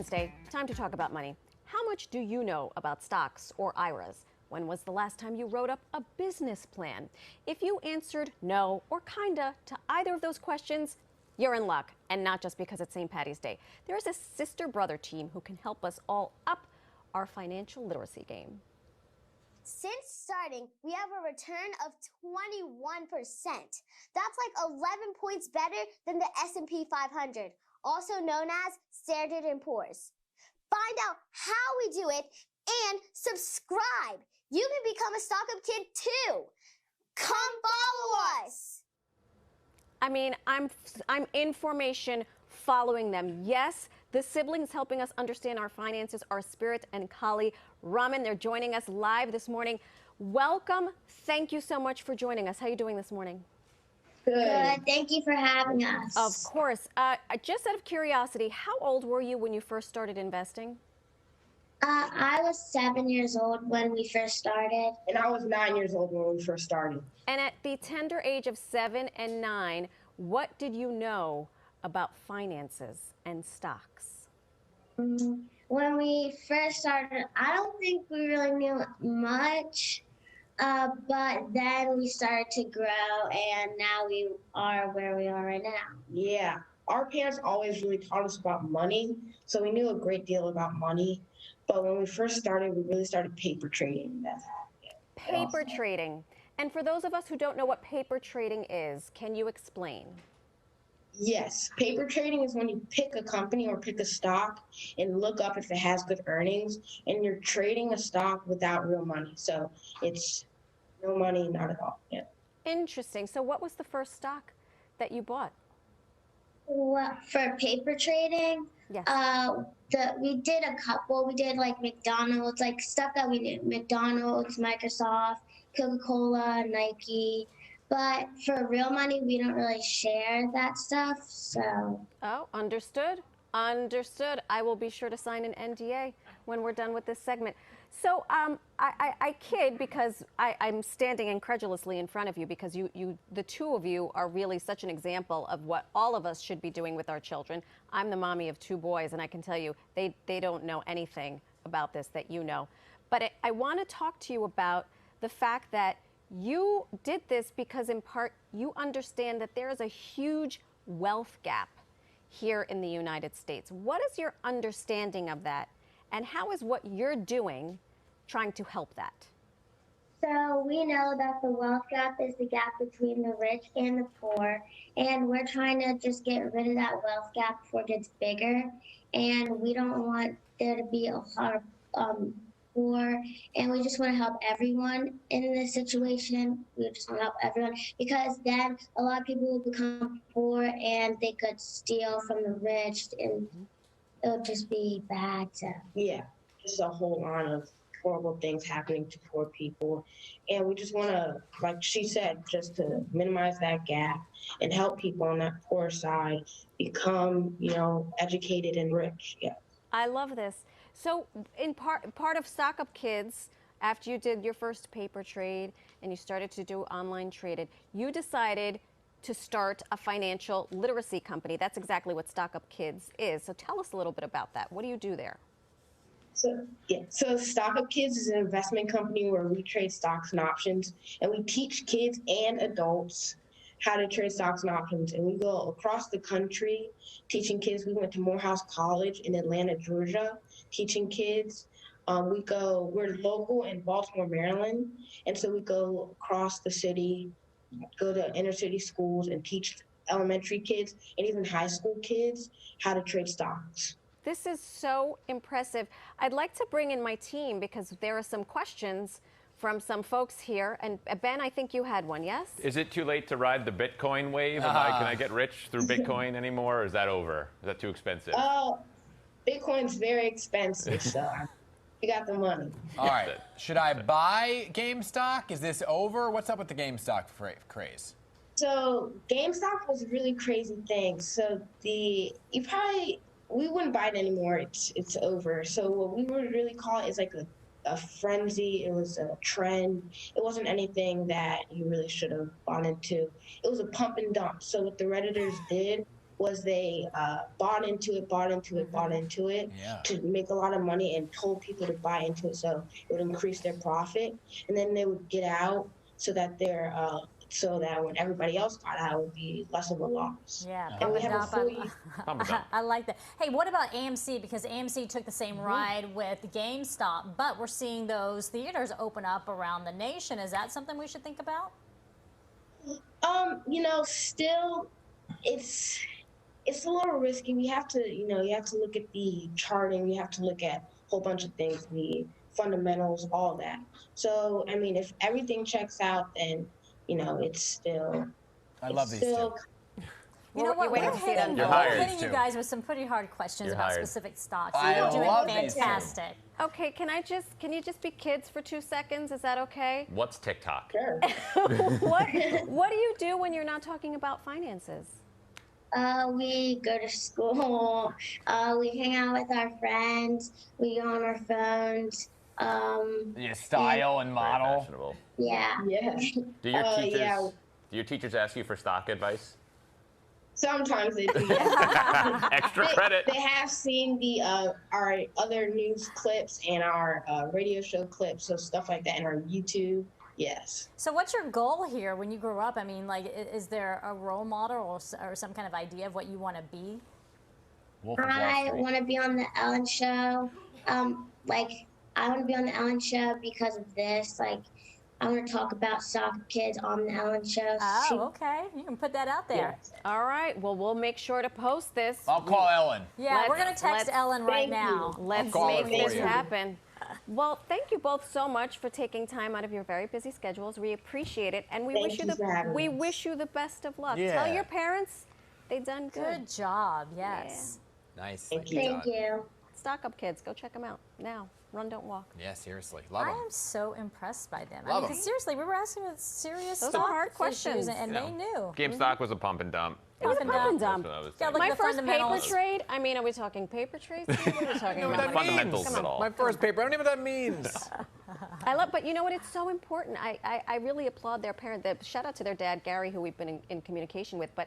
Wednesday, time to talk about money. How much do you know about stocks or IRAs? When was the last time you wrote up a business plan? If you answered no or kinda to either of those questions, you're in luck, and not just because it's St. Patty's Day. There is a sister-brother team who can help us all up our financial literacy game. Since starting, we have a return of 21%. That's like 11 points better than the S&P 500, also known as Standard & Poor's. Find out how we do it and subscribe. You can become a Stock-Up Kid too. Come follow us. I mean, I'm in formation following them. Yes, the siblings helping us understand our finances are Spirit and Kali Raman. They're joining us live this morning. Welcome. Thank you so much for joining us. How are you doing this morning? Good. Thank you for having us. Of course. Just out of curiosity, how old were you when you first started investing? I was 7 years old when we first started. And I was 9 years old when we first started. And at the tender age of 7 and 9, what did you know about finances and stocks? When we first started, I don't think we really knew much, but then we started to grow, and now we are where we are right now. Yeah, our parents always really taught us about money, so we knew a great deal about money. But when we first started, we really started paper trading. Paper trading. And for those of us who don't know what paper trading is, can you explain? Yes, paper trading is when you pick a company or pick a stock and look up if it has good earnings, and you're trading a stock without real money. So it's no money, not at all. Yeah. Interesting. So what was the first stock that you bought? Well, for paper trading, Yes. we did a couple. We did like McDonald's, like stuff that we did. McDonald's, Microsoft, Coca-Cola, Nike. But for real money, we don't really share that stuff, so. Oh, understood. Understood. I will be sure to sign an NDA when we're done with this segment. So I kid because I'm standing incredulously in front of you because the two of you are really such an example of what all of us should be doing with our children. I'm the mommy of 2 boys, and I can tell you they don't know anything about this that you know. But I want to talk to you about the fact that you did this because in part you understand that there is a huge wealth gap here in the United States. What is your understanding of that? And how is what you're doing trying to help that? So we know that the wealth gap is the gap between the rich and the poor, and we're trying to just get rid of that wealth gap before it gets bigger. And we don't want there to be a lot of poor, and we just want to help everyone in this situation. We just want to help everyone because then a lot of people will become poor and they could steal from the rich, and it would just be bad. Yeah, just a whole lot of horrible things happening to poor people. And we just want to, like she said, just to minimize that gap and help people on that poor side become, educated and rich. Yeah. I love this. So in part of Stock-Up Kids, after you did your first paper trade and you started to do online trading, you decided to start a financial literacy company. That's exactly what Stock-Up Kids is. So tell us a little bit about that. What do you do there? So Stock-Up Kids is an investment company where we trade stocks and options, and we teach kids and adults how to trade stocks and options. And we go across the country teaching kids. We went to Morehouse College in Atlanta, Georgia, teaching kids. We're local in Baltimore, Maryland, and so we go across the city, go to inner city schools and teach elementary kids and even high school kids how to trade stocks. This is so impressive. I'd like to bring in my team because there are some questions from some folks here. And Ben, I think you had one, yes? Is it too late to ride the Bitcoin wave? Can I get rich through Bitcoin anymore, or is that over? Is that too expensive? Oh, Bitcoin's very expensive, so you got the money. All right. Should I buy GameStop? Is this over? What's up with the GameStop craze? So GameStop was a really crazy thing. So we wouldn't buy it anymore. It's over. So what we would really call it is like a frenzy. It was a trend. It wasn't anything that you really should have bought into. It was a pump and dump. So what the Redditors did was they bought into it, bought into it Yeah. to make a lot of money and told people to buy into it so it would increase their profit. And then they would get out so that so that when everybody else got out, it would be less of a loss. Yeah, And pump we and have a dump. fully Pump and dump. I like that. Hey, what about AMC? Because AMC took the same ride with GameStop, but we're seeing those theaters open up around the nation. Is that something we should think about? still it's a little risky. We have to, you have to look at the charting, you have to look at a whole bunch of things, the fundamentals, all that. So, I mean, if everything checks out, then, it's still. I love these two. You know what? You're waiting We're to see it hitting, unfold. You're we're hired. hitting you guys with some pretty hard questions You're about hired. specific stocks. I You're doing love these two. fantastic. Okay, can you just be kids for 2 seconds? Is that okay? What's TikTok? Sure. What do you do when you're not talking about finances? We go to school. We hang out with our friends. We go on our phones. Yeah, style and Very model. fashionable. Yeah. Yeah. Do your teachers yeah. do your teachers ask you for stock advice? Sometimes they do. Yeah. Extra credit. They have seen the our other news clips and our radio show clips, so stuff like that, and our YouTube. Yes. So what's your goal here when you grow up? I mean, like, is there a role model or some kind of idea of what you want to be? Wolf of Wall I Street. want to be on the Ellen Show. I want to be on the Ellen Show because of this. Like, I want to talk about Stockupkids on the Ellen Show. Oh, okay. You can put that out there. Yes. All right. Well, we'll make sure to post this. I'll call Ellen. Yeah, we're Let's- going to text let's- Ellen right Thank now. you. Let's call her make for this you. happen. Well, thank you both so much for taking time out of your very busy schedules. We appreciate it, and we Thank wish you you for having we us. wish you the best of luck. Yeah. Tell your parents they done good. Good job. Yes. Nice. Thank Thank you. Stockupkids, go check them out now. Run, don't walk. Yeah, seriously. Love I them. am so impressed by them. Love 'em. Because seriously, we were asking with serious Those are stock hard issues, questions. and they knew. GameStop was a pump and dump. It was a Pump and pump and dump. dump. That's what I was Yeah, thinking. look My at the first paper fundamentals. trade. I mean, are we talking paper trades? What are we talking what about? that Fundamentals means. of it all. My first paper. I don't even know what that means. I love, but you know what? It's so important. I really applaud their parent. Shout out to their dad, Gary, who we've been in communication with. But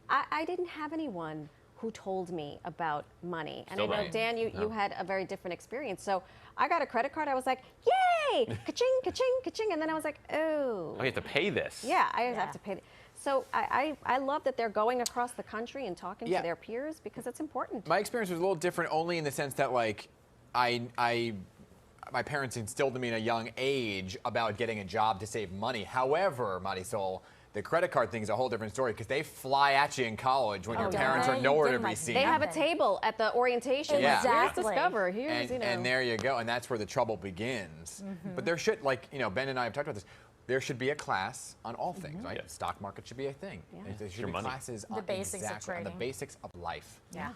I didn't have anyone who told me about money. And Still I know, don't. Dan, you No. had a very different experience. So I got a credit card. I was like, yay! Ka-ching, ka-ching, ka-ching. And then I was like, oh. Oh, you have to pay this. Yeah, I Yeah. have to pay. So I love that they're going across the country and talking Yeah. to their peers because it's important. My experience was a little different, only in the sense that, like, my parents instilled in me in a young age about getting a job to save money. However, Marisol, the credit card thing is a whole different story because they fly at you in college when your don't parents they? are You nowhere get to my- be seen. They have a Nothing. table at the orientation. Yeah. Here's Exactly. Discover. Here's, And there you go, and that's where the trouble begins. But there should, like, Ben and I have talked about this. There should be a class on all things, right? Yeah. Stock market should be a thing. There should Your be money. classes The on basics of exactly on the trading. basics of life. Yeah.